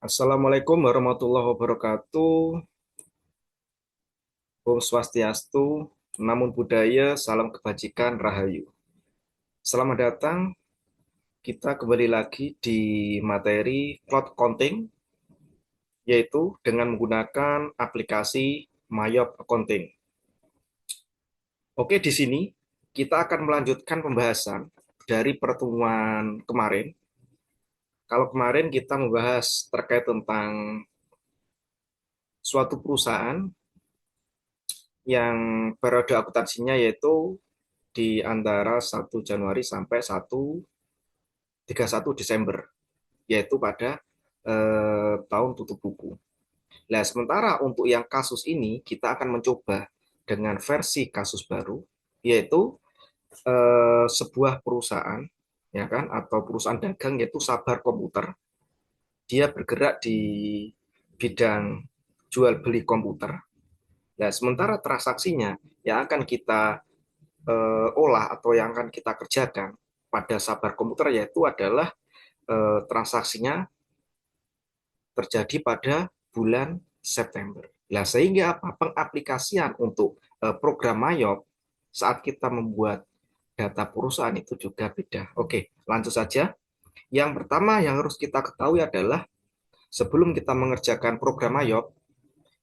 Assalamualaikum warahmatullahi wabarakatuh. Om Swastiastu, Namo Buddhaya, Salam Kebajikan, Rahayu. Selamat datang, kita kembali lagi di materi cloud accounting, yaitu dengan menggunakan aplikasi Mayop Accounting. Oke, di sini kita akan melanjutkan pembahasan dari pertemuan kemarin. Kalau kemarin kita membahas terkait tentang suatu perusahaan yang periode akuntansinya yaitu di antara 1 Januari sampai 31 Desember, yaitu pada tahun tutup buku. Nah, sementara untuk yang kasus ini, kita akan mencoba dengan versi kasus baru, yaitu sebuah perusahaan, ya kan, atau perusahaan dagang, yaitu Sabar Komputer. Dia bergerak di bidang jual beli komputer. Nah, sementara transaksinya yang akan kita olah atau yang akan kita kerjakan pada Sabar Komputer yaitu adalah transaksinya terjadi pada bulan September. Nah, sehingga apa? Pengaplikasian untuk program Mayop saat kita membuat data perusahaan itu juga beda. Oke, lanjut saja. Yang pertama yang harus kita ketahui adalah sebelum kita mengerjakan program Mayop,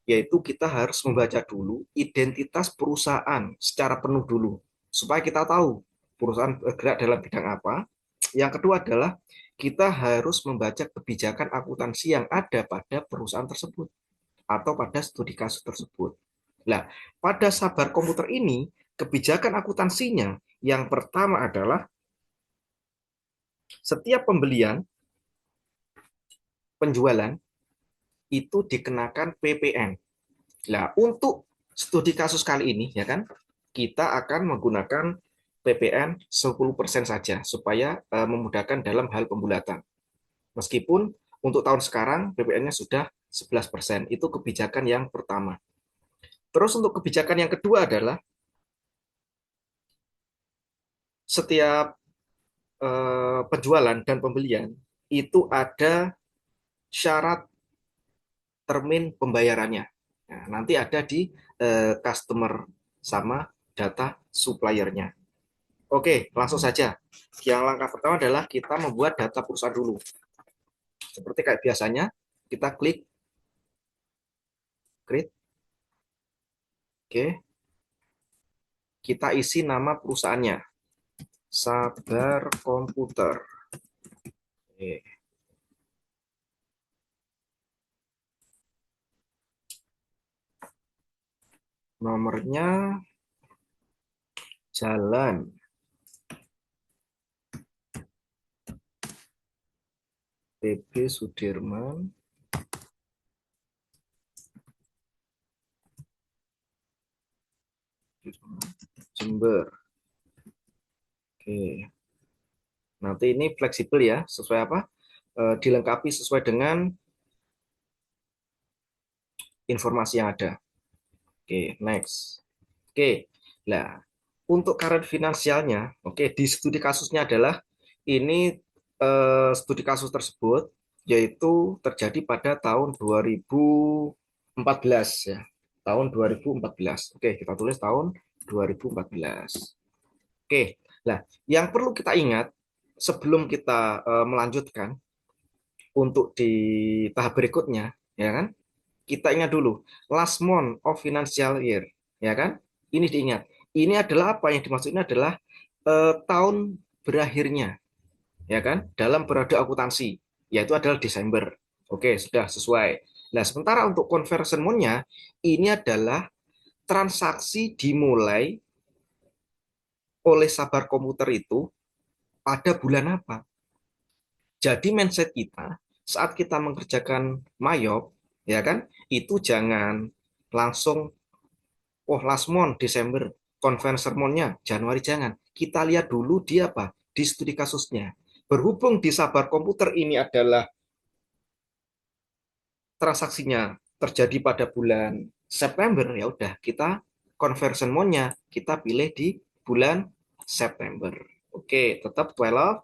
yaitu kita harus membaca dulu identitas perusahaan secara penuh dulu, supaya kita tahu perusahaan bergerak dalam bidang apa. Yang kedua adalah kita harus membaca kebijakan akuntansi yang ada pada perusahaan tersebut atau pada studi kasus tersebut. Nah, pada Sabar Komputer ini, kebijakan akuntansinya yang pertama adalah setiap pembelian, penjualan, itu dikenakan PPN. Nah, untuk studi kasus kali ini, ya kan, kita akan menggunakan PPN 10% saja, supaya memudahkan dalam hal pembulatan. Meskipun untuk tahun sekarang PPN-nya sudah 11%. Itu kebijakan yang pertama. Terus untuk kebijakan yang kedua adalah setiap penjualan dan pembelian itu ada syarat termin pembayarannya. Nah, nanti ada di customer sama data suppliernya. Oke, langsung saja. Yang langkah pertama adalah kita membuat data perusahaan dulu. Seperti kayak biasanya, kita klik create. Oke, kita isi nama perusahaannya. Sabar Komputer. Oke. Nomornya Jalan TB Sudirman, Jember. Oke. Nanti ini fleksibel ya, sesuai apa? Dilengkapi sesuai dengan informasi yang ada. Oke, next. Oke. Nah, untuk current finansialnya, oke, di studi kasusnya adalah ini studi kasus tersebut yaitu terjadi pada tahun 2014 ya. Tahun 2014. Oke, kita tulis tahun 2014. Oke. Nah, yang perlu kita ingat sebelum kita melanjutkan untuk di tahap berikutnya, ya kan? Kita ingat dulu last month of financial year, ya kan? Ini diingat. Ini adalah apa yang dimaksud ini adalah tahun berakhirnya, ya kan? Dalam periode akuntansi, yaitu adalah Desember. Oke, sudah sesuai. Nah, sementara untuk conversion month-nya ini adalah transaksi dimulai oleh Sabar Komputer itu pada bulan apa. Jadi mindset kita saat kita mengerjakan Mayop, ya kan, itu jangan langsung, oh last month Desember, conversion month-nya Januari, jangan. Kita lihat dulu dia apa, di studi kasusnya. Berhubung di Sabar Komputer ini adalah transaksinya terjadi pada bulan September, ya udah kita conversion month-nya kita pilih di bulan September. Oke, tetap 12,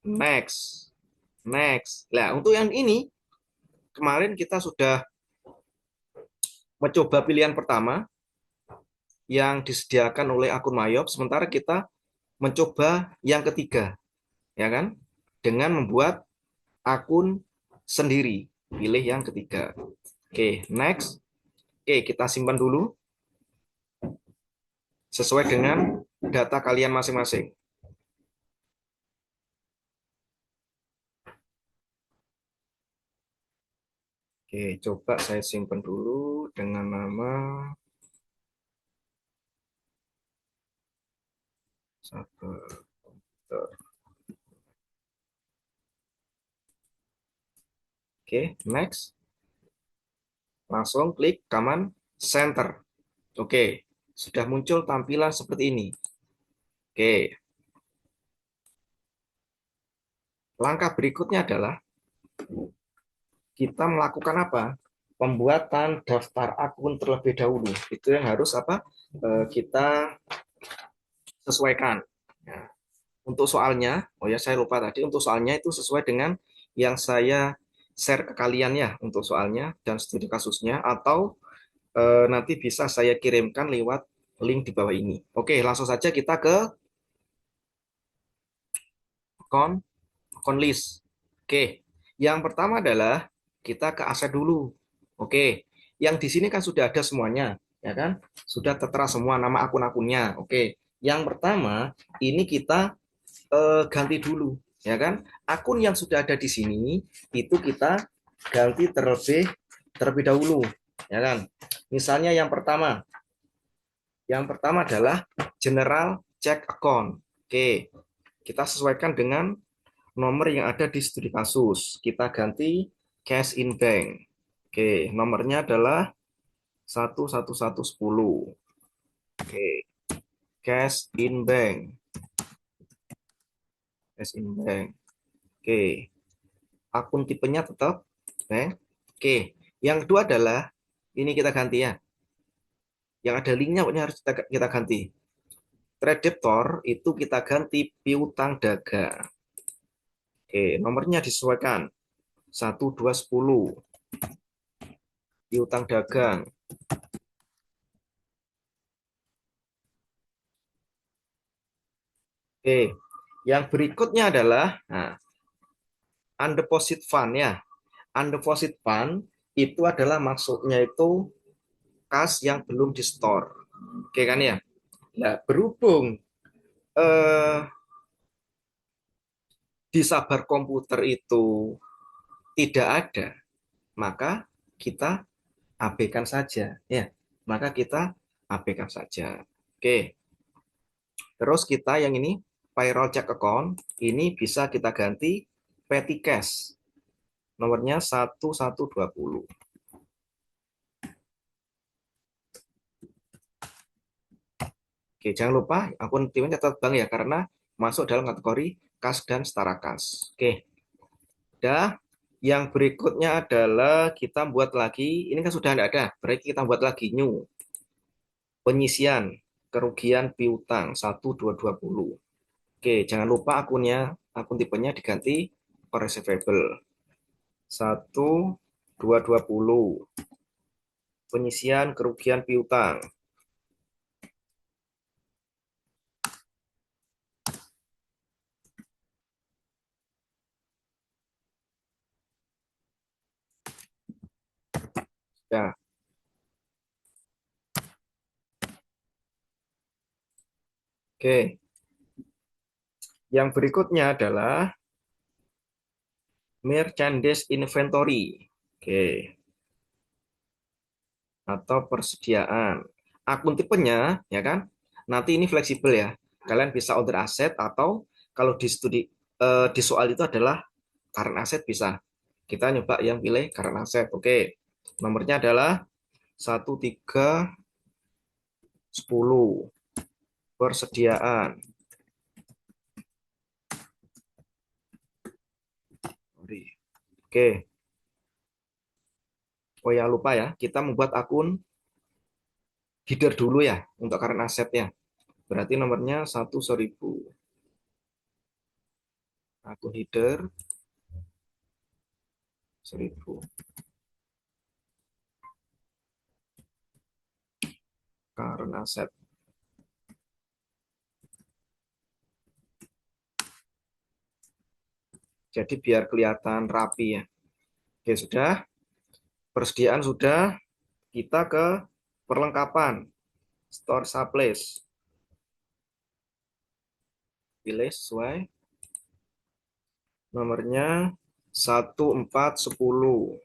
next. Next. Nah, untuk yang ini kemarin kita sudah mencoba pilihan pertama yang disediakan oleh akun Mayop, sementara kita mencoba yang ketiga, ya kan? Dengan membuat akun sendiri. Pilih yang ketiga. Oke, next. Oke, kita simpan dulu sesuai dengan data kalian masing-masing. Oke, coba saya simpan dulu dengan nama Sabar. Oke, next. Langsung klik Command Center. Oke, sudah muncul tampilan seperti ini. Oke, langkah berikutnya adalah kita melakukan apa? Pembuatan daftar akun terlebih dahulu. Itu yang harus apa? Kita sesuaikan. Ya. Untuk soalnya, oh ya saya lupa tadi, untuk soalnya itu sesuai dengan yang saya share ke kalian ya untuk soalnya dan studi kasusnya, atau nanti bisa saya kirimkan lewat link di bawah ini. Oke, langsung saja kita ke account list. Oke, yang pertama adalah kita ke aset dulu. Oke, yang di sini kan sudah ada semuanya, ya kan? Sudah tertera semua nama akun-akunnya. Oke, yang pertama ini kita ganti dulu, ya kan? Akun yang sudah ada di sini itu kita ganti terlebih dahulu, ya kan? Misalnya yang pertama adalah general check account. Oke, kita sesuaikan dengan nomor yang ada di studi kasus. Kita ganti cash in bank. Oke, nomornya adalah 11110. Oke, cash in bank. Cash in bank. Oke, akun tipenya tetap bank. Oke, yang kedua adalah ini kita ganti ya. Yang ada linknya pokoknya harus kita ganti. Trade debtor itu kita ganti piutang dagang. Oke, nomornya disesuaikan 1210 piutang dagang. Oke, yang berikutnya adalah undeposit fund ya. Undeposit fund itu adalah maksudnya itu kas yang belum di store. Oke kan ya. Nah, berhubung eh, di sabar komputer itu tidak ada, maka kita abaikan saja ya. Maka kita abaikan saja. Oke. Terus kita yang ini payroll check account ini bisa kita ganti petty cash. Nomornya 1120. Oke, jangan lupa akun timnya catat bank ya karena masuk dalam kategori kas dan setara kas. Oke, udah. Yang berikutnya adalah kita buat lagi, ini kan sudah tidak ada, berarti kita buat lagi new. Penyisian kerugian piutang 1220. Oke, jangan lupa akun tipenya diganti receivable 1220. Penyisian kerugian piutang. Ya, oke. Yang berikutnya adalah merchandise inventory. Oke, atau persediaan. Akun tipenya ya kan? Nanti ini fleksibel ya. Kalian bisa order aset atau kalau di soal itu adalah current aset bisa. Kita nyoba yang pilih current aset. Oke. Nomornya adalah 1310 persediaan. Oke. Oh ya lupa ya, kita membuat akun header dulu ya untuk current asetnya. Berarti nomornya 1000. Akun header 1000. current asset. Jadi biar kelihatan rapi ya. Oke, sudah. Persediaan sudah. Kita ke perlengkapan. Store supplies. Pilih sesuai. Nomornya 1410.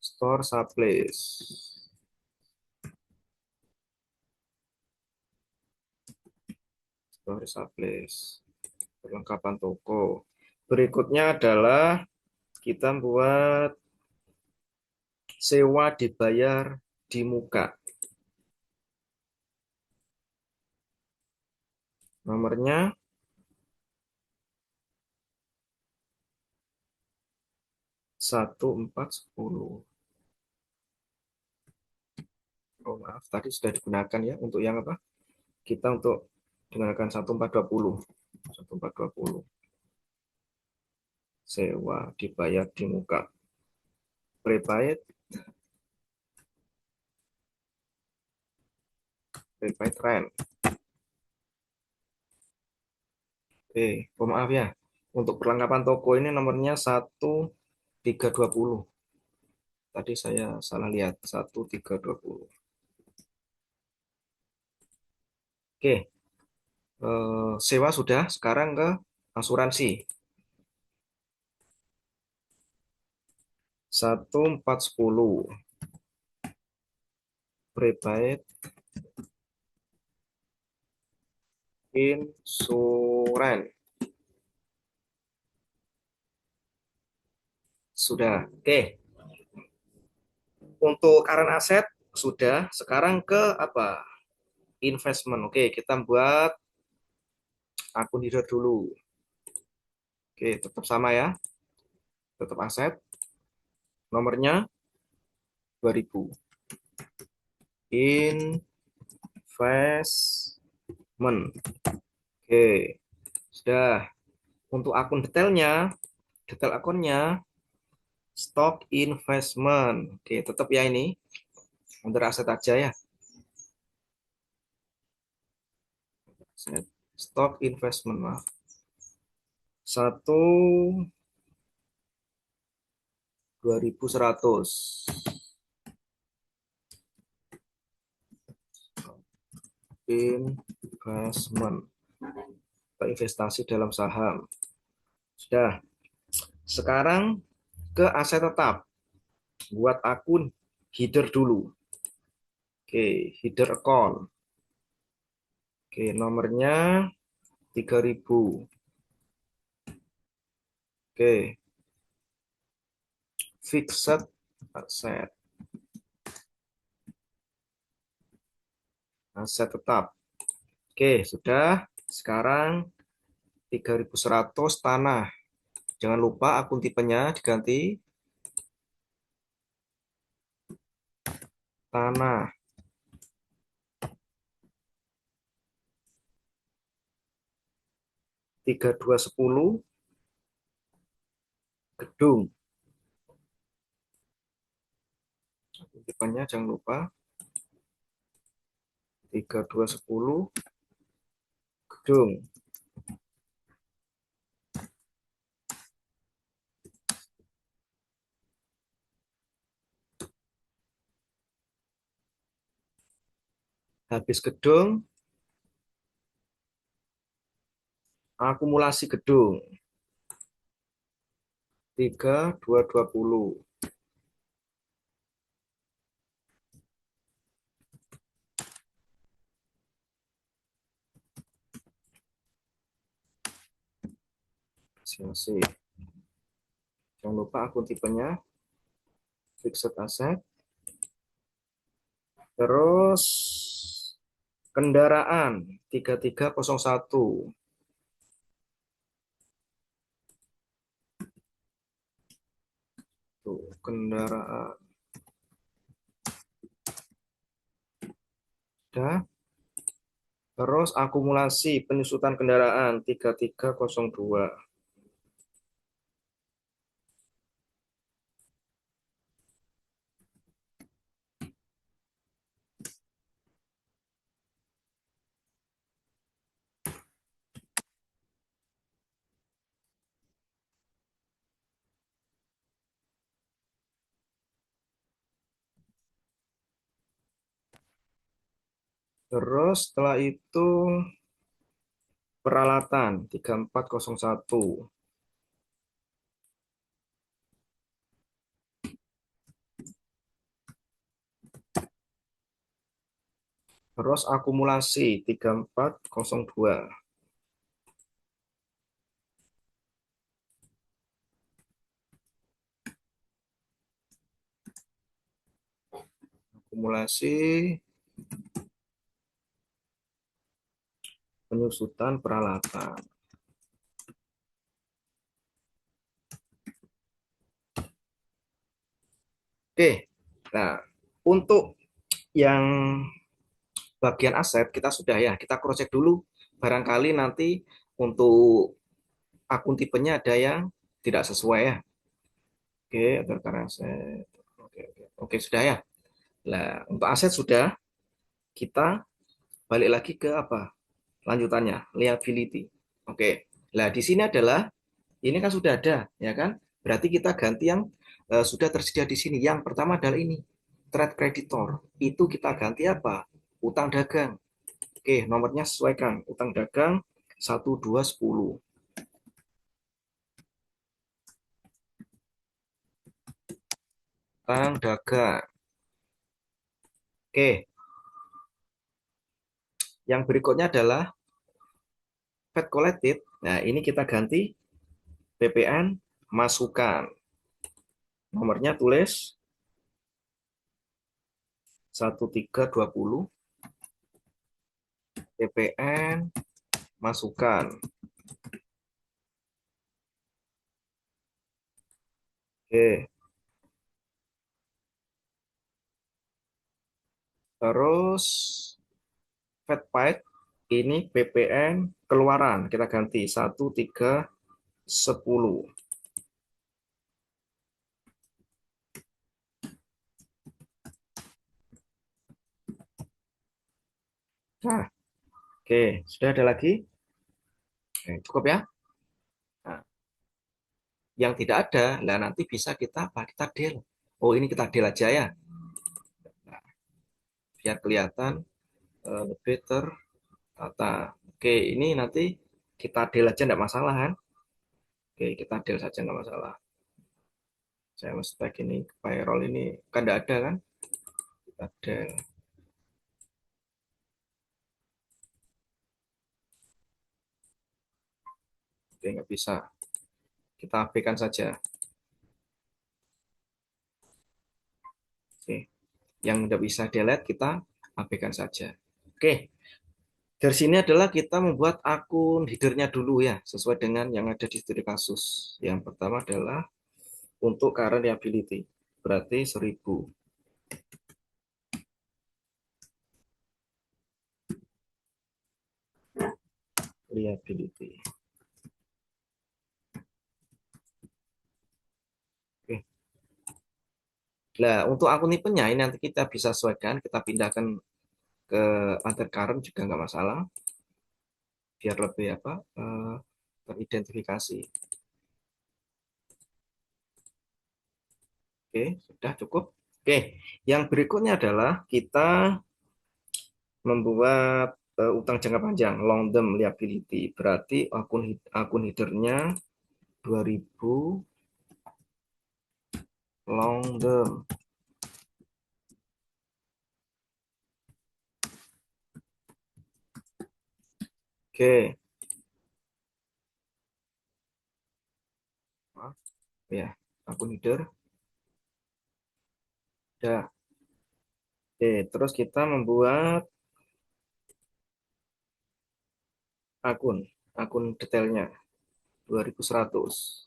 Store supplies. Store supplies. Perlengkapan toko. Berikutnya adalah kita buat sewa dibayar di muka. Nomornya 1410. Oh maaf, tadi sudah digunakan ya untuk yang apa? Kita untuk digunakan 1420. 1420. Sewa dibayar di muka. Prepaid. Prepaid rent. Oke, oh maaf ya. Untuk perlengkapan toko ini nomornya 1320. Tadi saya salah lihat, 1320. Oke, sewa sudah, sekarang ke asuransi. 1410. Prepaid insuran. Sudah. Oke. Untuk current asset sudah. Sekarang ke apa? Investment. Oke, kita buat akun hidro dulu. Oke, tetap sama ya. Tetap aset. Nomornya 2000. Investment. Oke, sudah. Untuk akun detailnya, detail akunnya stock investment. Oke, tetap ya ini. Under aset aja ya. Stock investment, maaf. 2100. Investment. Investasi dalam saham. Sudah. Sekarang ke aset tetap. Buat akun header dulu. Oke, header account. Oke, nomornya 3000. Oke, fixed asset. Aset tetap. Oke, sudah. Sekarang 3100 tanah. Jangan lupa akun tipenya diganti tanah. 3210 gedung. Akun tipenya jangan lupa 3210 gedung. Habis gedung, akumulasi gedung 3220. Masih. Jangan lupa akun tipenya fixed asset. Terus kendaraan 3301. Tuh, kendaraan. Sudah. Terus akumulasi penyusutan kendaraan 3302. Terus setelah itu peralatan 3401. Terus akumulasi 3402. Akumulasi penyusutan peralatan. Oke, nah untuk yang bagian aset kita sudah ya, kita cross check dulu. Barangkali nanti untuk akun tipenya ada yang tidak sesuai ya. Oke, karena aset. Oke, sudah ya. Nah, untuk aset sudah, kita balik lagi ke apa? Lanjutannya, liability. Oke. Nah, di sini adalah ini kan sudah ada, ya kan? Berarti kita ganti yang sudah tersedia di sini. Yang pertama adalah ini, trade creditor. Itu kita ganti apa? Utang dagang. Oke, nomornya sesuaikan. Utang dagang 1210. Utang dagang. Oke, yang berikutnya adalah paid collected. Nah, ini kita ganti PPN masukan. Nomornya tulis 1320 PPN masukan. Oke, terus Fed Paid ini PPN keluaran kita ganti 1310. Nah, oke, sudah ada lagi? Cukup ya. Nah, yang tidak ada, lah nanti bisa kita apa? Kita del. Oh, ini kita del aja ya. Nah, biar kelihatan lebih tertata. Oke, ini nanti kita del aja enggak masalah kan? Oke, kita del saja enggak masalah. Saya mesti ini payroll ini kan enggak ada kan? Kita del. Oke, nggak bisa. Kita abaikan saja. Oke, yang nggak bisa delete kita abaikan saja. Oke, dari sini adalah kita membuat akun headernya dulu ya, sesuai dengan yang ada di studi kasus. Yang pertama adalah untuk current liability, berarti 1000 liability. Oke. Nah, untuk akun tipenya ini nanti kita bisa sesuaikan, kita pindahkan ke other current juga nggak masalah, biar lebih apa teridentifikasi. Oke, sudah cukup. Oke, yang berikutnya adalah kita membuat utang jangka panjang, long term liability. Berarti akun headernya 2000 long term. Oke, maaf ya, akun header. Ya. Oke, terus kita membuat akun, akun detailnya 2100.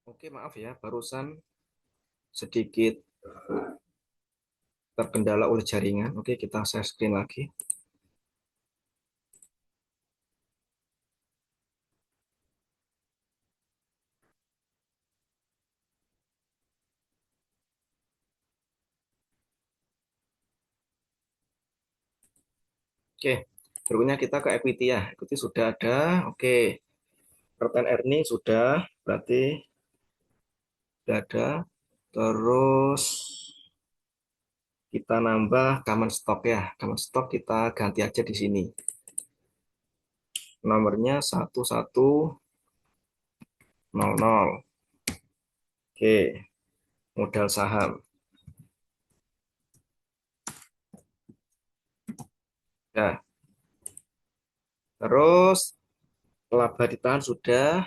Oke, maaf ya, barusan sedikit terkendala oleh jaringan. Oke, kita share screen lagi. Oke, berikutnya kita ke equity ya. Equity sudah ada. Oke, Return earning sudah, berarti sudah ada. Terus kita nambah common stock ya. Common stock kita ganti aja di sini. Nomornya 1100. Oke, modal saham. Nah, terus laba ditahan sudah,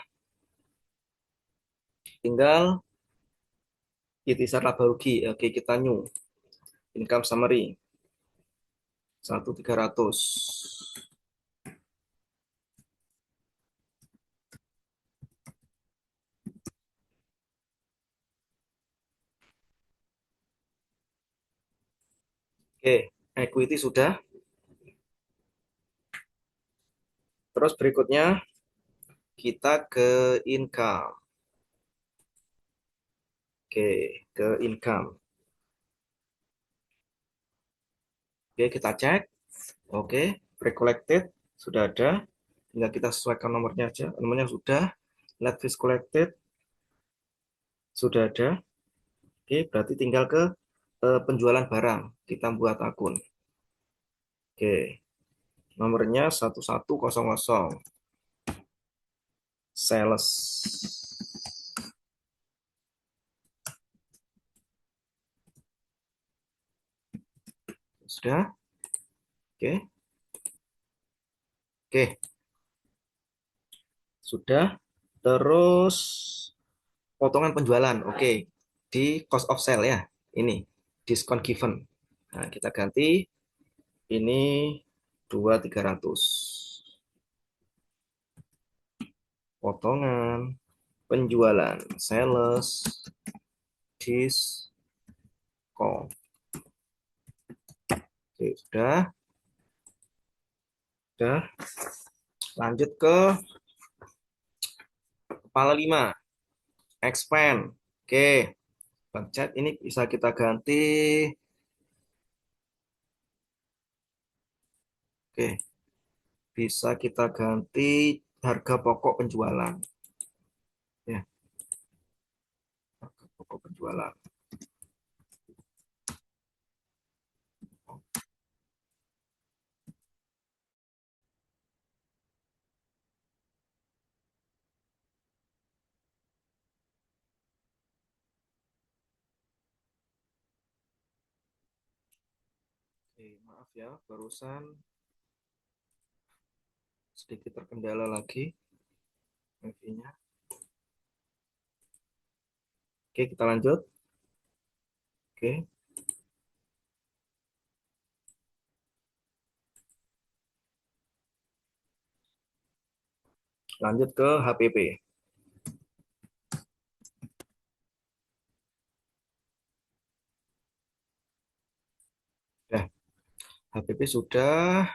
tinggal ikhtisar laba rugi. Oke, kita new. Income summary 1.300. Oke, equity sudah. Terus berikutnya kita ke income. Oke, ke income. Oke, kita cek. Oke, pre-collected sudah ada. Tinggal kita sesuaikan nomornya aja. Nomornya sudah. Net fees collected sudah ada. Oke, berarti tinggal ke penjualan barang. Kita buat akun. Oke, nomornya 1100. Sales. Sudah? Oke. Oke, sudah. Terus potongan penjualan. Oke. Di cost of sale ya. Ini discount given. Nah, kita ganti ini 2.300. Potongan penjualan sales discount. Oke, sudah. Sudah. Lanjut ke kepala 5. Expand. Oke. Budget ini bisa kita ganti. Oke. Bisa kita ganti harga pokok penjualan. Ya, harga pokok penjualan. Oke, maaf ya, barusan sedikit terkendala lagi wifi-nya. Oke, kita lanjut. Oke, lanjut ke HPP. Ya, HPP sudah.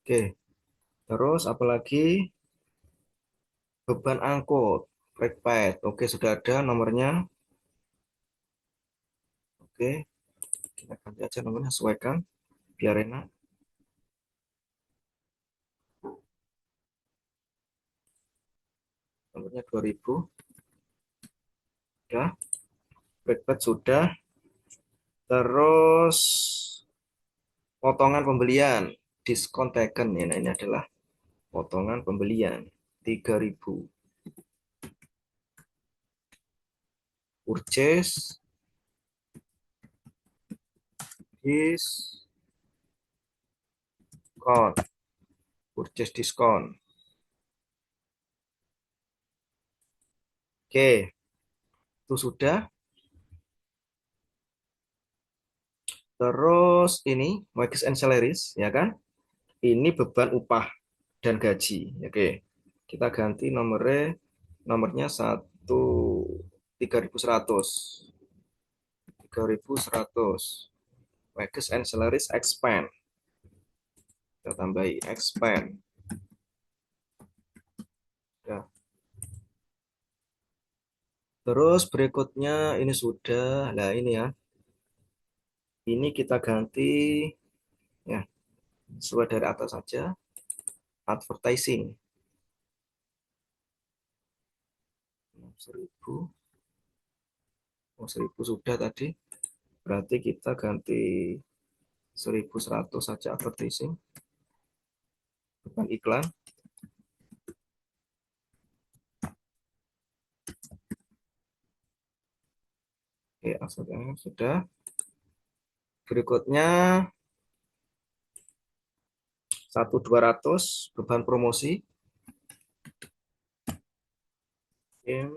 Oke, terus apalagi beban angkut, brake pad. Oke, sudah ada nomornya. Oke, kita ganti aja nomornya, sesuaikan biar enak. Nomornya 2000. Sudah, brake pad sudah. Terus potongan pembelian, diskon taken. Ya, nah, ini adalah potongan pembelian 3.000. Purchase diskon. Purchase diskon. Oke, itu sudah. Terus ini wages and salaries, ya kan? Ini beban upah dan gaji. Oke, kita ganti nomornya 3.100. 3.100. Wages and salaries expand. Kita tambahi expand. Ya. Terus berikutnya ini sudah. Nah, ini ya. Ini kita ganti ya sesuai dari atas saja. advertising. 1.000. Oh, 1.000 sudah tadi. Berarti kita ganti 1.100 saja advertising. Bukan iklan. Oke, maksudnya sudah. Berikutnya 1.200 beban promosi. Oke.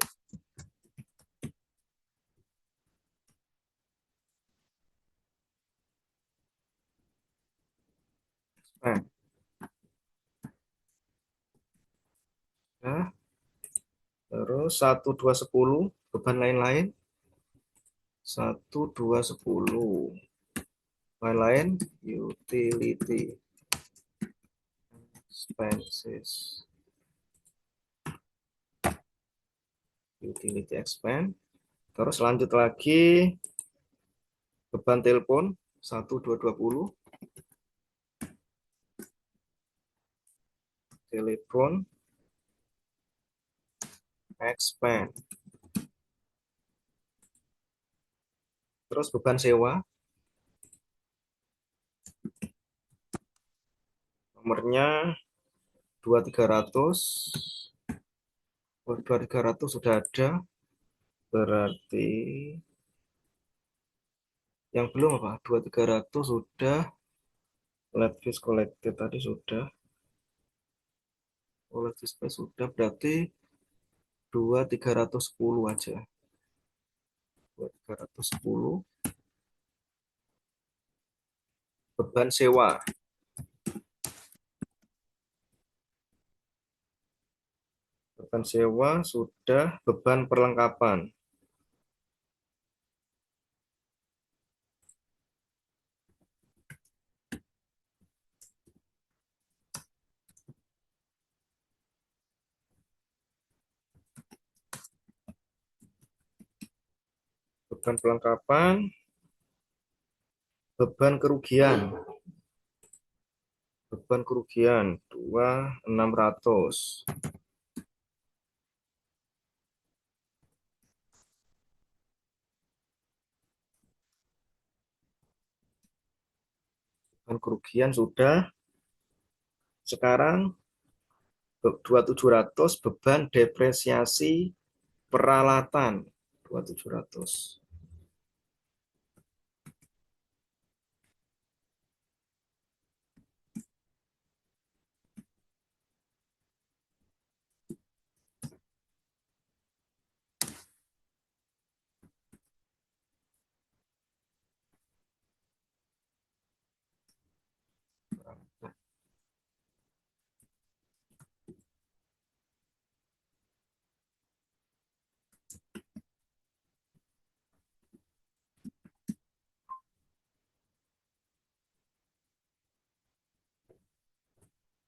Nah, nah, terus 1.210 beban lain-lain. 1.210 beban lain utility expenses. Utility expense. Terus lanjut lagi beban telepon 1.220 telepon expense. Terus beban sewa nomornya 2.300. Oh, 2.300 sudah ada. Berarti yang belum apa? 2.300 sudah. Let fees collected tadi sudah. Oh, let fees sudah. Berarti 2.310 aja. 2.310 beban sewa. Beban sewa sudah. Beban perlengkapan. Beban perlengkapan. Beban kerugian. Beban kerugian 2.600. Beban kerugian sudah. Sekarang 2.700 beban depresiasi peralatan. 2.700.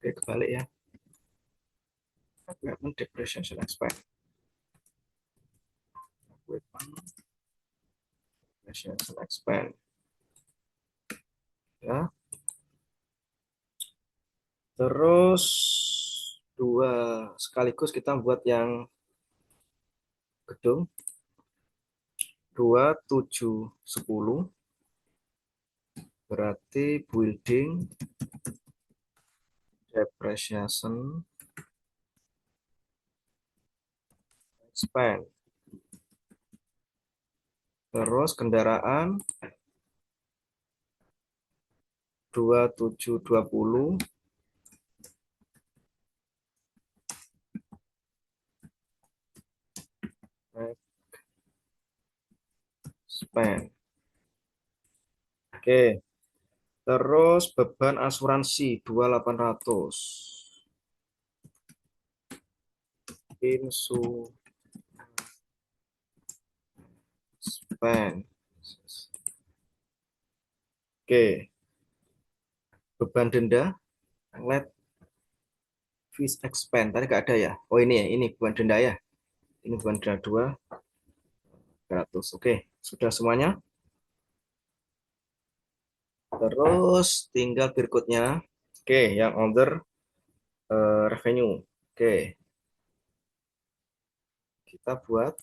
Oke, kebalik ya. Equipment depreciation expense. Equipment depreciation expense. Ya. Terus dua sekaligus kita buat yang gedung 2.710 berarti building depreciation expense. Terus kendaraan 2.720 expense. Oke. Terus beban asuransi 2.800. Insurance expense. Oke. Beban denda let fees expense. Tadi nggak ada ya? Oh ini ya, ini beban denda ya. Ini beban denda 2.300. Oke, sudah semuanya. Terus tinggal berikutnya. Oke, yang order revenue. Oke, kita buat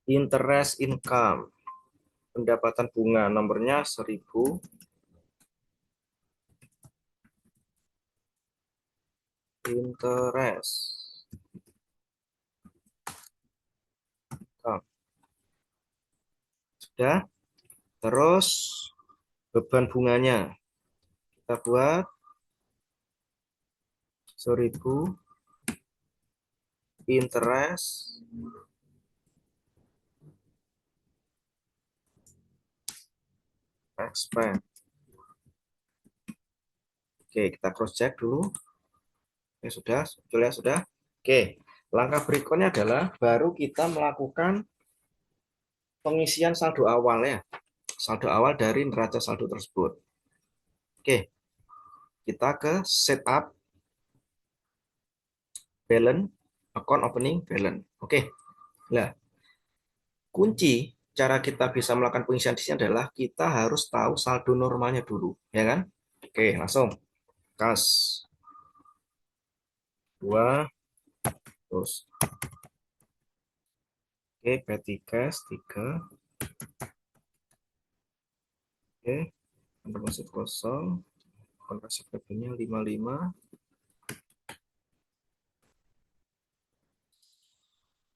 interest income. Pendapatan bunga nomornya 1000. Interest income. Sudah. Terus beban bunganya. Kita buat 1000 interest expense. Oke, kita cross check dulu. Ya sudah, ya sudah. Oke, langkah berikutnya adalah baru kita melakukan pengisian saldo awal ya. Saldo awal dari neraca saldo tersebut. Oke, kita ke setup balance, account opening balance. Oke, nah kunci cara kita bisa melakukan pengisian di sini adalah kita harus tahu saldo normalnya dulu, ya kan? Oke, langsung kas 2 terus oke, petty cash 3. Oke, untuk masuk kosong, konversi revenue 55,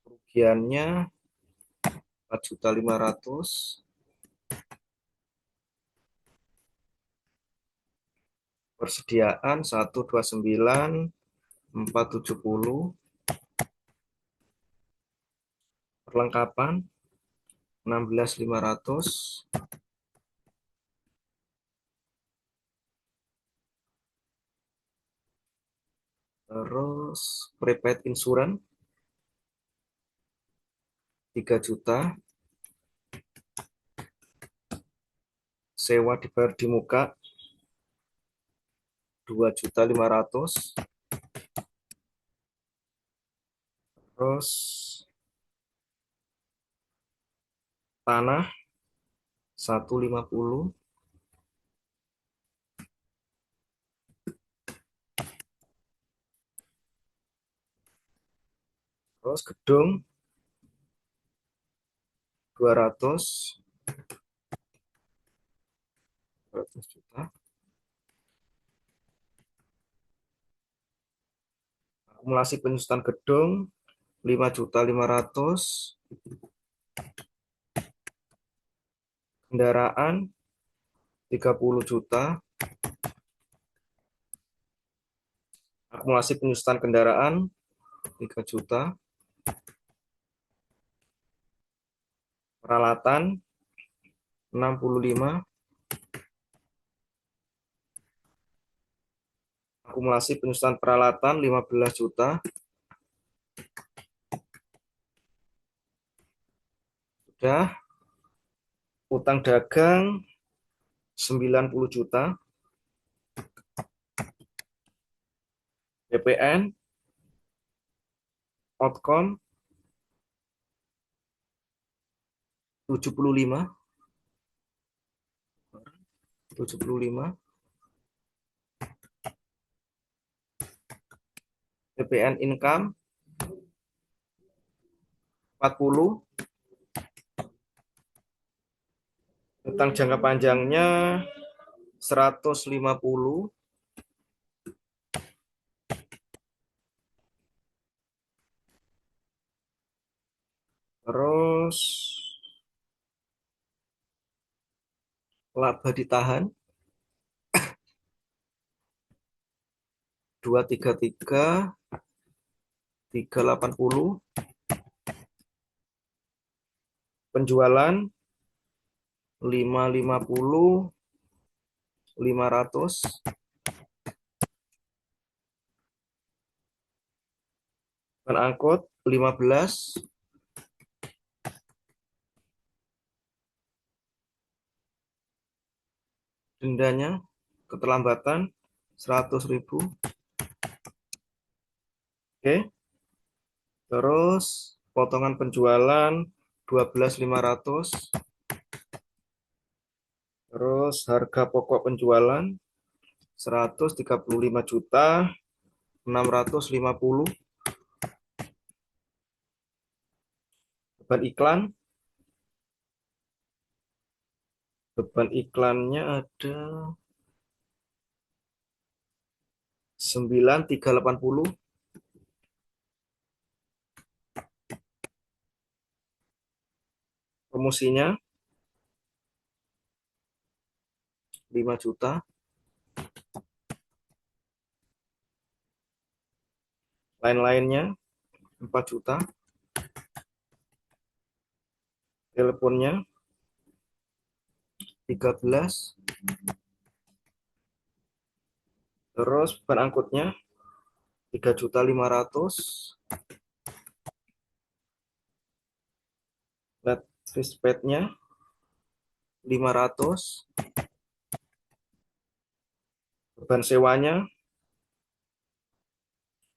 kerugiannya 4.500.000, persediaan 129.470, perlengkapan 16.500, terus prepaid insurance 3 juta, sewa dibayar di muka 2.500.000, terus tanah 150, terus gedung 200 juta, akumulasi penyusutan gedung 5.500.000, kendaraan 30 juta, akumulasi penyusutan kendaraan 3 juta, peralatan 65, akumulasi penyusutan peralatan 15 juta, sudah, utang dagang 90 juta, BPN, outcome 75, 75, BPN income 40, utang jangka panjangnya 150, terus laba ditahan 233, 380, penjualan 550, 500, angkut 15, dendanya keterlambatan 100.000. Oke, terus potongan penjualan 12.500, terus harga pokok penjualan 135.650. Beban iklan, beban iklannya ada 9.380. Promosinya 5 juta. Lain-lainnya 4 juta. Teleponnya 13. Terus beban angkutnya 3.500.000. Flat fishpad-nya 500. Beban sewanya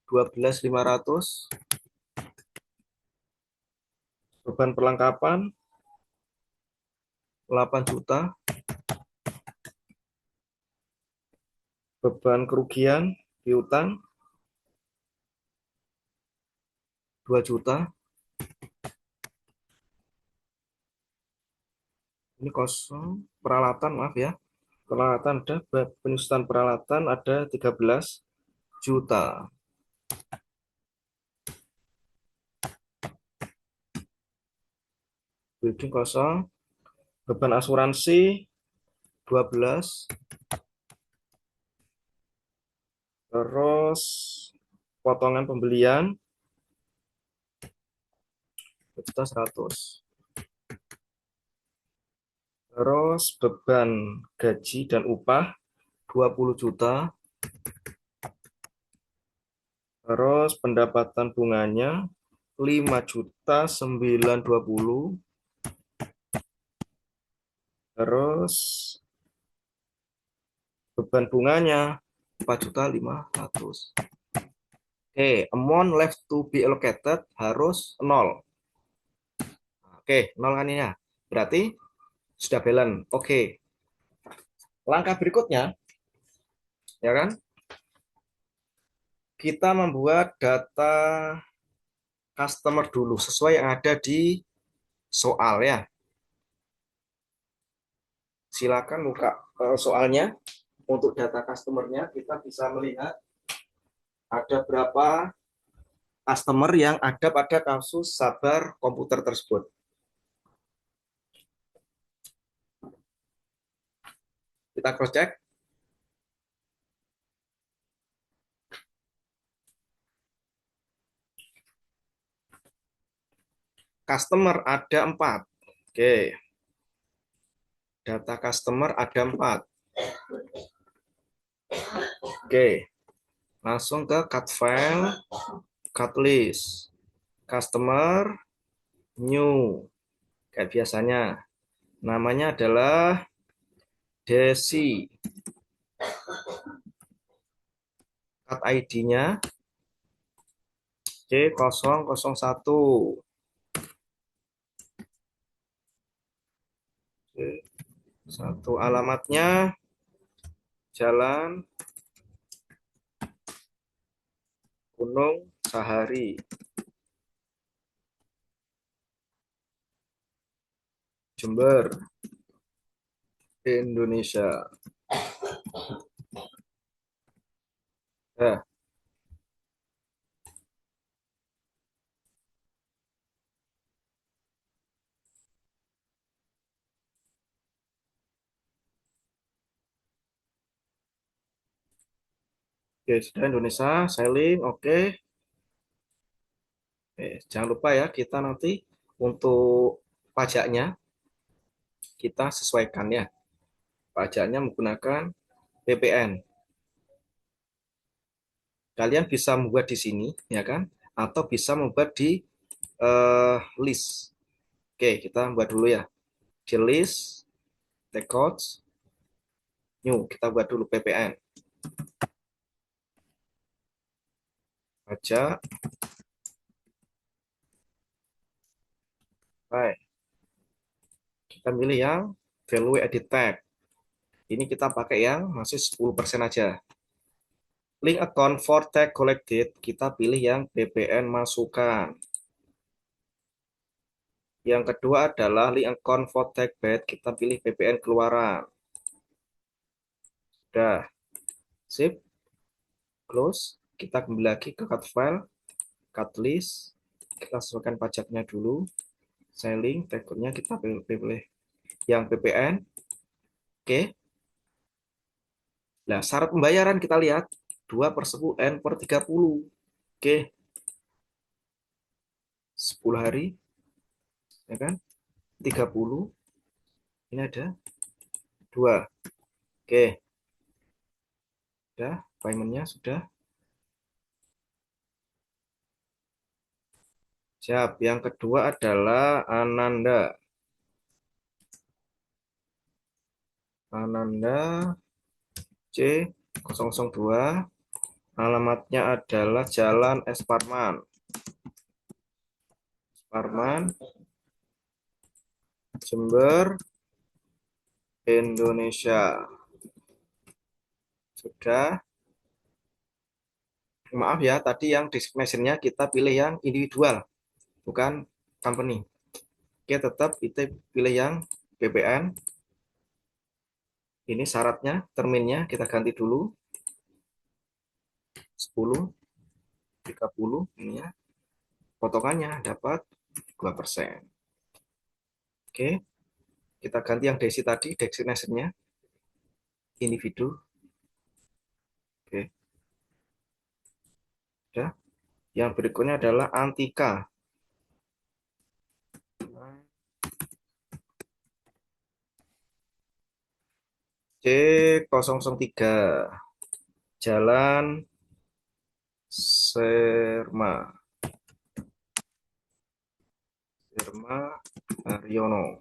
12.500. Beban perlengkapan 8 juta. Beban kerugian piutang 2 juta. Ini kosong. Peralatan, maaf ya. Peralatan ada, penyusutan peralatan ada 13 juta. Building kosong. Beban asuransi 12. Terus potongan pembelian 1.100.000. Terus beban gaji dan upah 20 juta. Terus pendapatan bunganya 5.920. Terus beban bunganya 4.500. Oke, amount left to be allocated harus 0. Oke, 0 kan ini ya. Berarti sudah balance. Oke. Langkah berikutnya, ya kan? Kita membuat data customer dulu sesuai yang ada di soal ya. Silakan buka soalnya. Untuk data customernya kita bisa melihat ada berapa customer yang ada pada kasus Sabar komputer tersebut. Kita cross check. Customer ada 4. Oke. Data customer ada 4. Oke. Langsung ke cut file, cut list. Customer new. Kayak biasanya. Namanya adalah Desi. Cut ID-nya C001. C1. Alamatnya Jalan Gunung Sahari, Jember, Indonesia. Nah, oke, sudah Indonesia, selling, oke. Jangan lupa ya, kita nanti untuk pajaknya, kita sesuaikan ya. Pajaknya menggunakan PPN. Kalian bisa membuat di sini, ya kan? Atau bisa membuat di list. Oke, kita buat dulu ya. Di list, records, new. Kita buat dulu PPN. Pajak. Baik. Kita pilih yang value edit tag. Ini kita pakai yang masih 10% aja. Link account for tag collected, kita pilih yang BPN masukan. Yang kedua adalah link account for tag bed, kita pilih BPN keluaran. Udah, sip, close. Kita kembali lagi ke cut file, cut list. Kita sesuaikan pajaknya dulu. Selling, tagnya kita pilih yang BPN. Oke. Nah, syarat pembayaran kita lihat 2/10 N/30. Oke, 10 hari, ya kan? 30, ini ada 2. Oke, sudah, paymentnya sudah. Siap, yang kedua adalah Ananda. Ananda C002, alamatnya adalah Jalan Es Parman. Parman, Jember, Indonesia. Sudah. Maaf ya, tadi yang destination-nya kita pilih yang individual, bukan company. Oke, tetap kita pilih yang BPN. Ini syaratnya, terminnya kita ganti dulu. 10, 30, ini ya. Potongannya dapat 2%. Oke, kita ganti yang desi tadi, destination-nya individu. Oke, udah. Yang berikutnya adalah Antika. C003, Jalan Serma. Serma Haryono,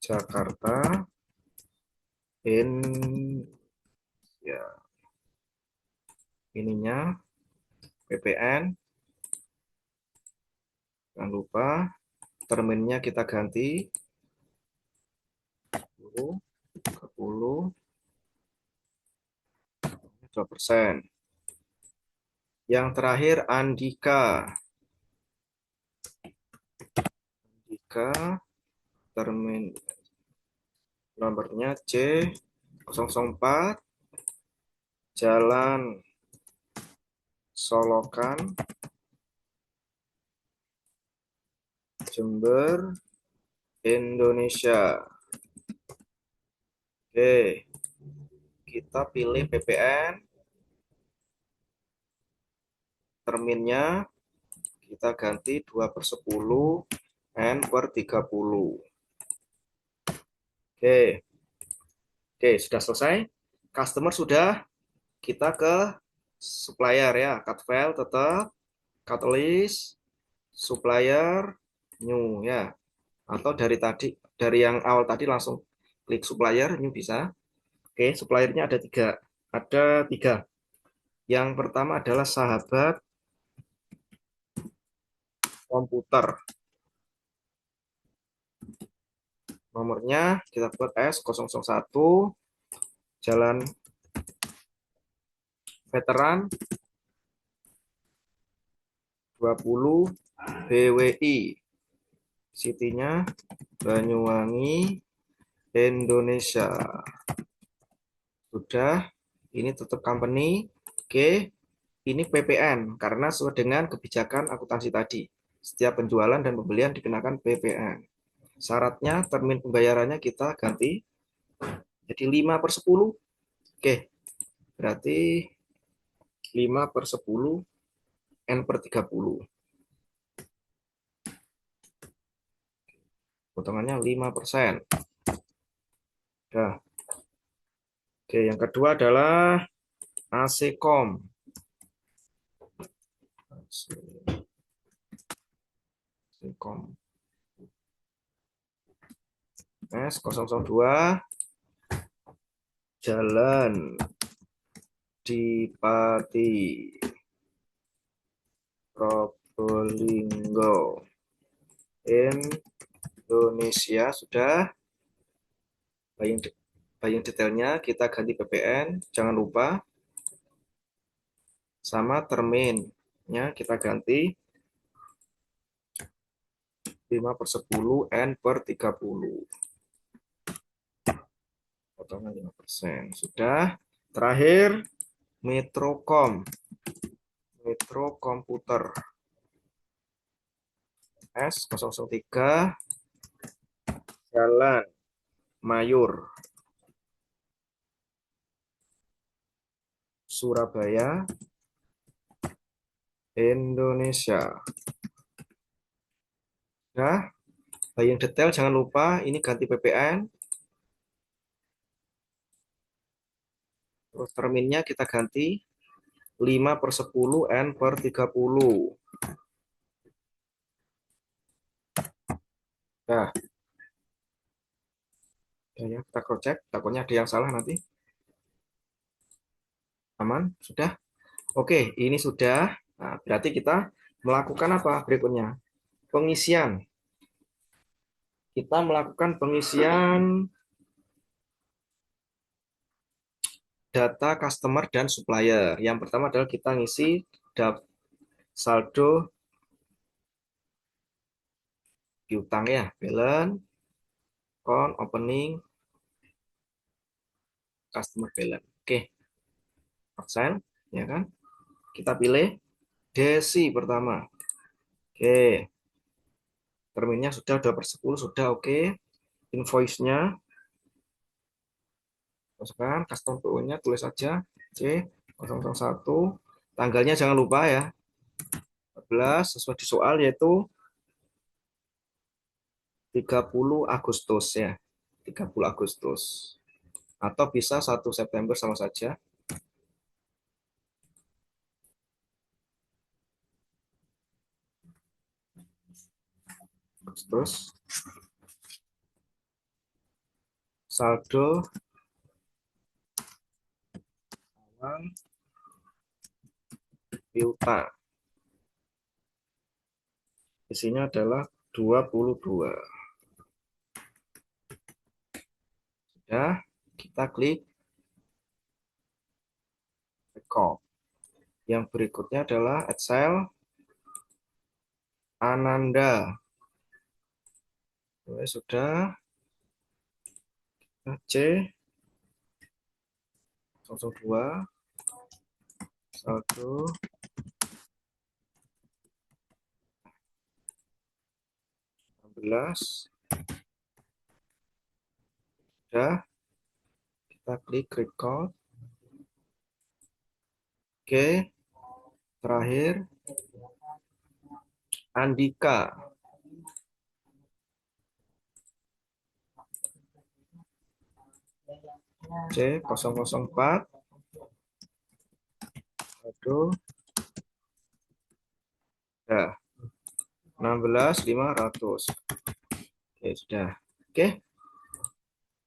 Jakarta, ya, ininya PPN. Jangan lupa terminnya kita ganti 10, 2%. Yang terakhir Andika. Andika, termin nomornya C004, Jalan Solokan, Jember, Indonesia. Oke, kita pilih PPN, terminnya kita ganti 2/10 N/30. Oke, oke, sudah selesai. Customer sudah, kita ke supplier ya. Cut file tetap, cut list, supplier, new ya. Atau dari yang awal tadi langsung klik supplier, new bisa. Oke, suppliernya ada tiga. Ada tiga. Yang pertama adalah Sahabat Komputer. Nomornya kita buat S001, Jalan Veteran 20 BWI. City-nya Banyuwangi, Indonesia. Sudah, ini tutup company. Oke, ini PPN karena sesuai dengan kebijakan akuntansi tadi. Setiap penjualan dan pembelian dikenakan PPN. Syaratnya termin pembayarannya kita ganti jadi 5/10. Oke, berarti 5/10 N/30. Potongannya 5%. Nah, oke, yang kedua adalah ACCOM. ACCOM. S002, Jalan Dipati, Probolinggo, Indonesia sudah. Buying, buying detailnya kita ganti PPN, jangan lupa. Sama terminnya kita ganti 5/10 N per 30. Potongan 5%. Sudah. Terakhir, Metrocom. Metro Komputer. S003 Jalan Mayur, Surabaya, Indonesia. Nah, yang detail jangan lupa ini ganti PPN. Terus terminnya kita ganti 5/10 N per 30. Nah, ya, kita cross check, takutnya ada yang salah nanti. Aman? Sudah? Oke, ini sudah. Nah, berarti kita melakukan apa berikutnya? Pengisian. Kita melakukan pengisian data customer dan supplier. Yang pertama adalah kita ngisi saldo piutang ya, balance, account, opening, customer balance. Oke, Excel, ya kan? Kita pilih Desi pertama. Oke, terminnya sudah 2/10, sudah oke. Invoice-nya, masukkan, custom PO-nya, tulis saja C001. Tanggalnya jangan lupa ya, 14, sesuai di soal yaitu 30 Agustus ya. 30 Agustus. Atau bisa 1 September sama saja. Agustus. Saldo uang piutang. Isinya adalah 22. Sudah, kita klik record. Yang berikutnya adalah Excel Ananda. Oke, sudah. C02 saldo 16. Sudah, kita klik record. Oke, terakhir Andika. C004 aduh sudah 16.500. Oke, sudah. Oke.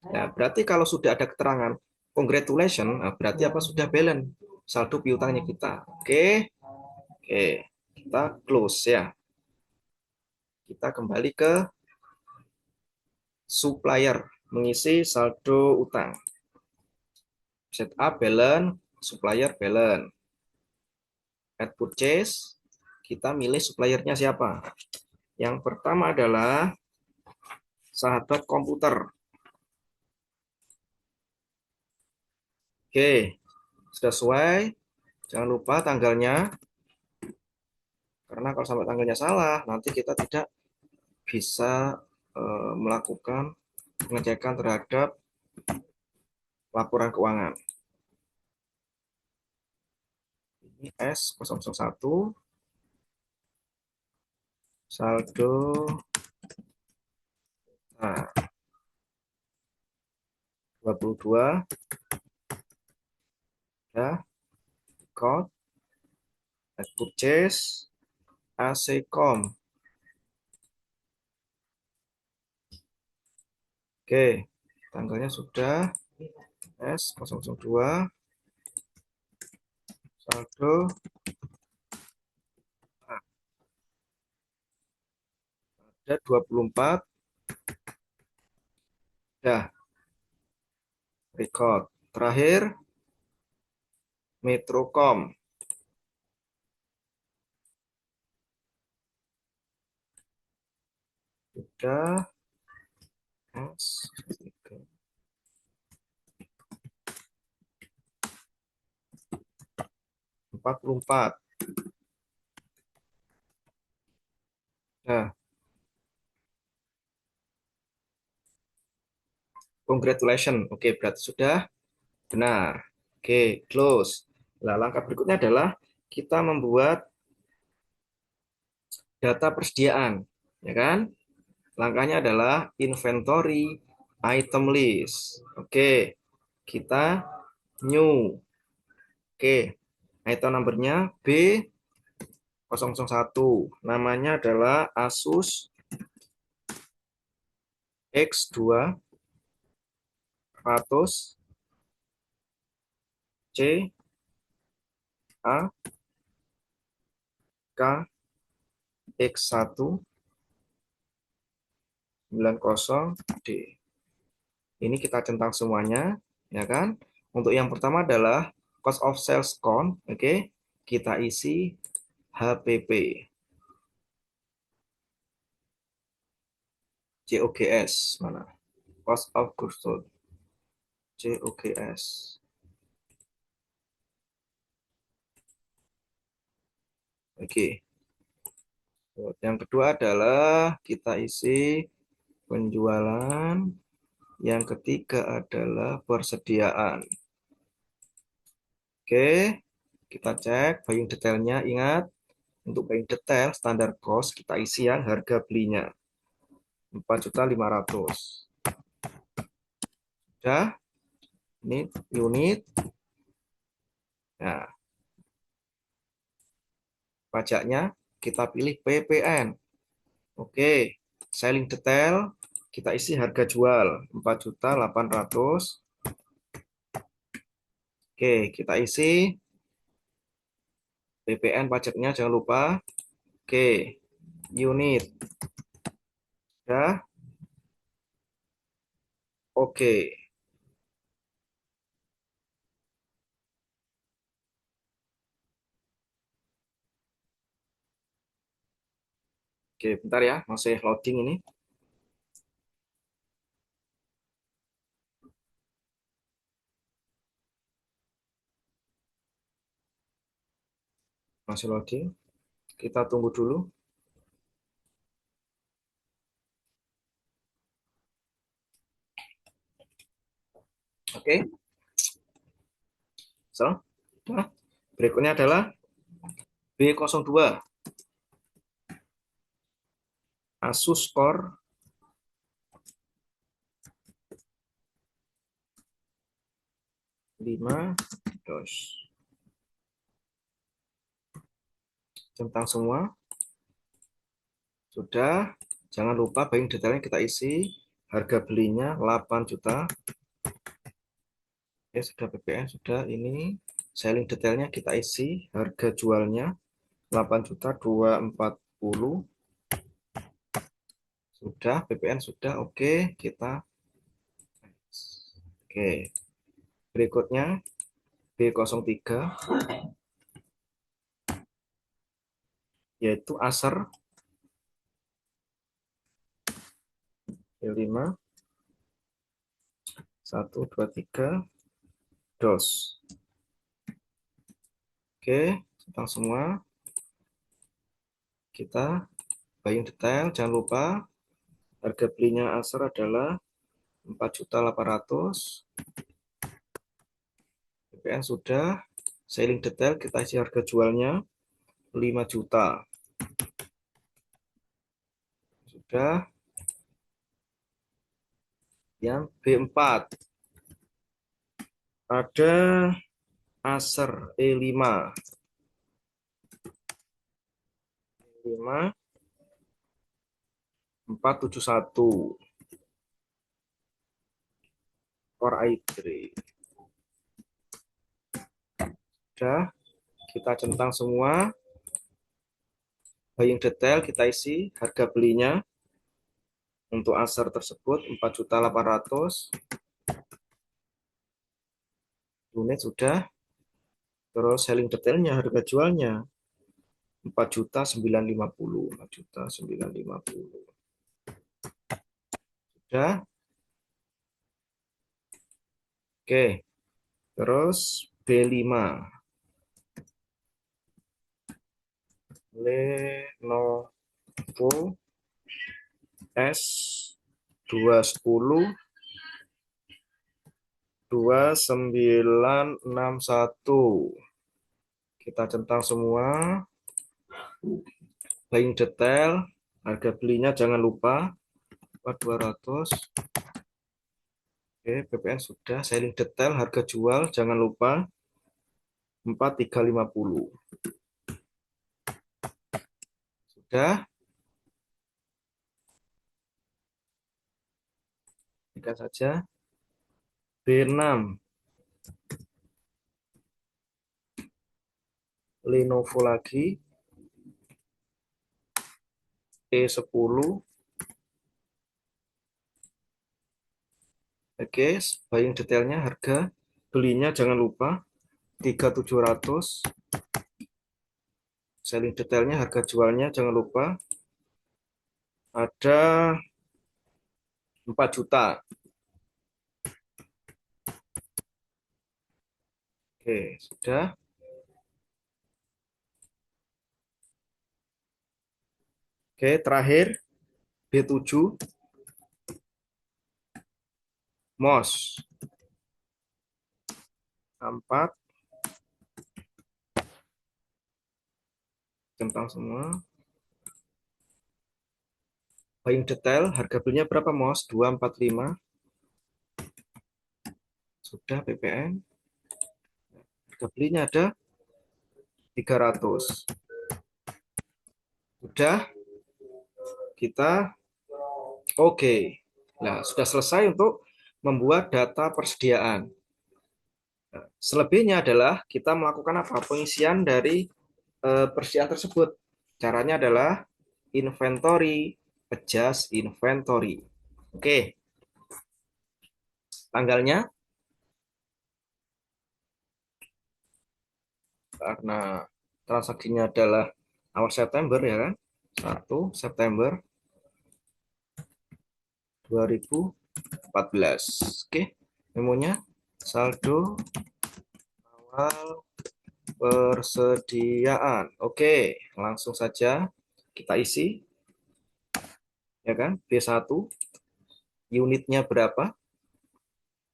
Nah, berarti kalau sudah ada keterangan congratulations, nah berarti apa sudah balance saldo piutangnya kita. Oke. Oke. Kita close ya. Kita kembali ke supplier, mengisi saldo utang. Setup balance, supplier balance. Add purchase, kita milih suppliernya siapa. Yang pertama adalah Sahabat Komputer. Oke, sudah sesuai. Jangan lupa tanggalnya. Karena kalau sampai tanggalnya salah, nanti kita tidak bisa melakukan pengecekan terhadap laporan keuangan. Ini S001 saldo nah, 22 ya, code at purchase ACCOM. Oke, tanggalnya sudah S002 saldo ada 24 Ya, record. Terakhir, Metrocom. Sudah. 44. Nah, congratulations. Oke, berarti sudah benar. Oke, close. Nah, langkah berikutnya adalah kita membuat data persediaan, ya kan? Langkahnya adalah inventory item list. Oke, kita new. Oke, item numbernya B001. Namanya adalah Asus X200 C A K X1 90D. Ini kita centang semuanya, ya kan? Untuk yang pertama adalah cost of sales count, oke? Kita isi HPP, COGS mana? Cost of goods sold, COGS. Oke. Yang kedua adalah kita isi penjualan. Yang ketiga adalah persediaan. Oke, kita cek buying detailnya. Ingat, untuk buying detail standar cost kita isi yang harga belinya 4.500.000. Sudah, ini unit. Nah, pajaknya kita pilih PPN. Oke, selling detail kita isi harga jual 4.800.000. Oke, kita isi PPN pajaknya jangan lupa. Oke, unit. Ya, oke. Oke, bentar ya, masih loading ini. Masih loading. Kita tunggu dulu. Oke, so. Nah, berikutnya adalah B02. Asus Core 5 dos. Centang semua. Sudah. Jangan lupa buying detailnya kita isi. Harga belinya 8 juta. Oke, sudah PPN, sudah ini. Selling detailnya kita isi. Harga jualnya 8.240.000. Sudah, PPN sudah. Oke, kita. Oke, berikutnya B03 yaitu Acer B5 123 DOS. Oke, tentang semua. Kita buying detail, jangan lupa harga belinya Acer adalah 4.800.000. PPN sudah. Selling detail kita isi harga jualnya 5 juta. Sudah. Yang B4 ada Acer E5. 5 471 Core i3. Sudah, kita centang semua. Buying detail kita isi harga belinya Untuk Acer tersebut 4.800.000 unit sudah. Terus selling detailnya, harga jualnya 4.950.000. 4.950.000. Sudah. Oke. Terus B5. Lenovo S210 2961. Kita centang semua. Buying detail, harga belinya jangan lupa 4.200. Oke, PPN sudah. Selling detail, harga jual jangan lupa 4.350. Sudah. Ikan saja. B6. Lenovo lagi. E10. Oke, buying detailnya, harga belinya jangan lupa 3.700. Selling detailnya, harga jualnya jangan lupa ada 4 juta. Oke, sudah. Oke, terakhir B7 MOS 4 tentang semua. Buying detail, harga belinya berapa MOS? 245. Sudah PPN. Harga belinya ada 300. Sudah. Kita oke. Nah, sudah selesai untuk membuat data persediaan. Nah, selebihnya adalah kita melakukan apa? Pengisian dari persediaan tersebut. Caranya adalah inventory, adjust inventory. Oke, tanggalnya karena transaksinya adalah awal September ya kan? 1 September 2014. Oke, memonya saldo awal persediaan. Oke, langsung saja kita isi ya kan? B1 unitnya berapa?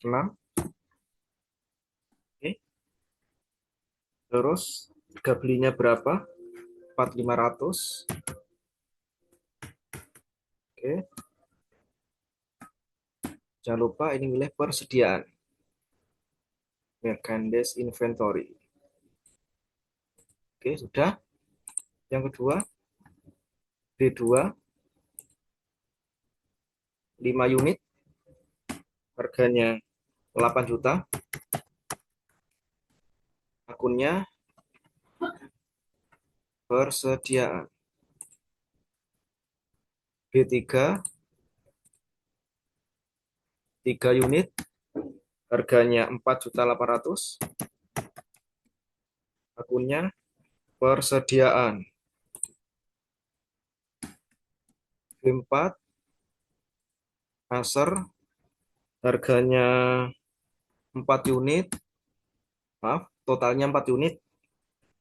6. Oke. Terus harga belinya berapa? 4.500. Oke. Jangan lupa ini wilayah persediaan. Merchandise inventory. Oke, sudah. Yang kedua, B2 5 unit. Harganya 8 juta. Akunnya persediaan. B3 3 unit. Harganya 4.800.000. Akunnya persediaan. B4 Acer. Harganya 4 unit. Maaf, totalnya 4 unit.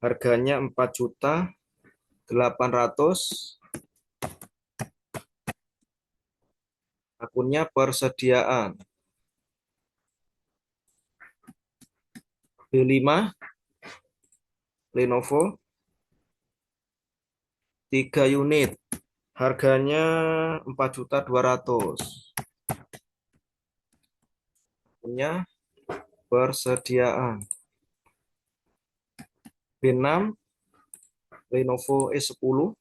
Harganya 4.800.000. Akunnya persediaan. B5 Lenovo 3 unit. Harganya 4.200.000. Akunnya persediaan. B6 Lenovo E10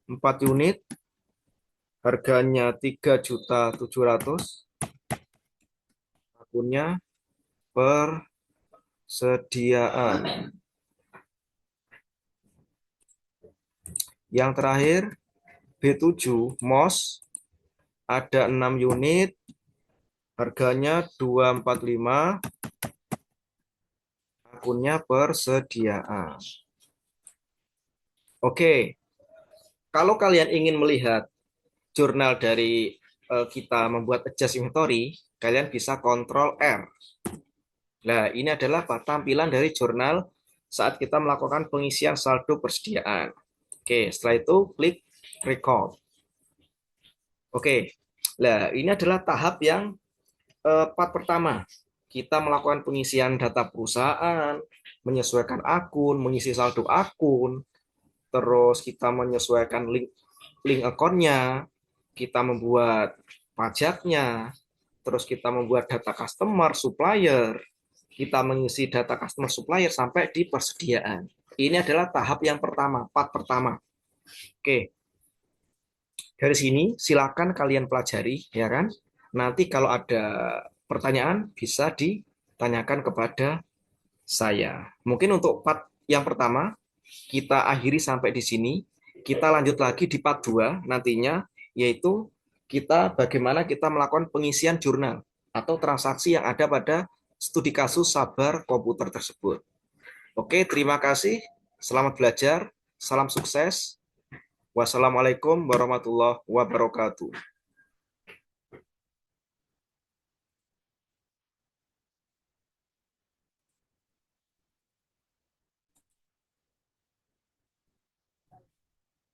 4 unit. Harganya 3.700.000. Akunnya persediaan. Yang terakhir B7 MOS ada 6 unit, harganya 245, akunnya persediaan. Oke, kalau kalian ingin melihat jurnal dari kita membuat adjust inventory, kalian bisa kontrol R. Nah, ini adalah tampilan dari jurnal saat kita melakukan pengisian saldo persediaan. Oke, setelah itu klik record. Oke, nah ini adalah tahap yang part pertama. Kita melakukan pengisian data perusahaan, menyesuaikan akun, mengisi saldo akun, terus kita menyesuaikan link akunnya, kita membuat pajaknya, terus kita membuat data customer, supplier, kita mengisi data customer supplier sampai di persediaan. Ini adalah tahap yang pertama, part pertama. Oke, dari sini silakan kalian pelajari, ya kan? Nanti kalau ada pertanyaan bisa ditanyakan kepada saya. Mungkin untuk part yang pertama kita akhiri sampai di sini. Kita lanjut lagi di part 2 nantinya, yaitu kita bagaimana kita melakukan pengisian jurnal atau transaksi yang ada pada studi kasus sabar komputer tersebut. Oke, terima kasih. Selamat belajar. Salam sukses. Wassalamualaikum warahmatullahi wabarakatuh.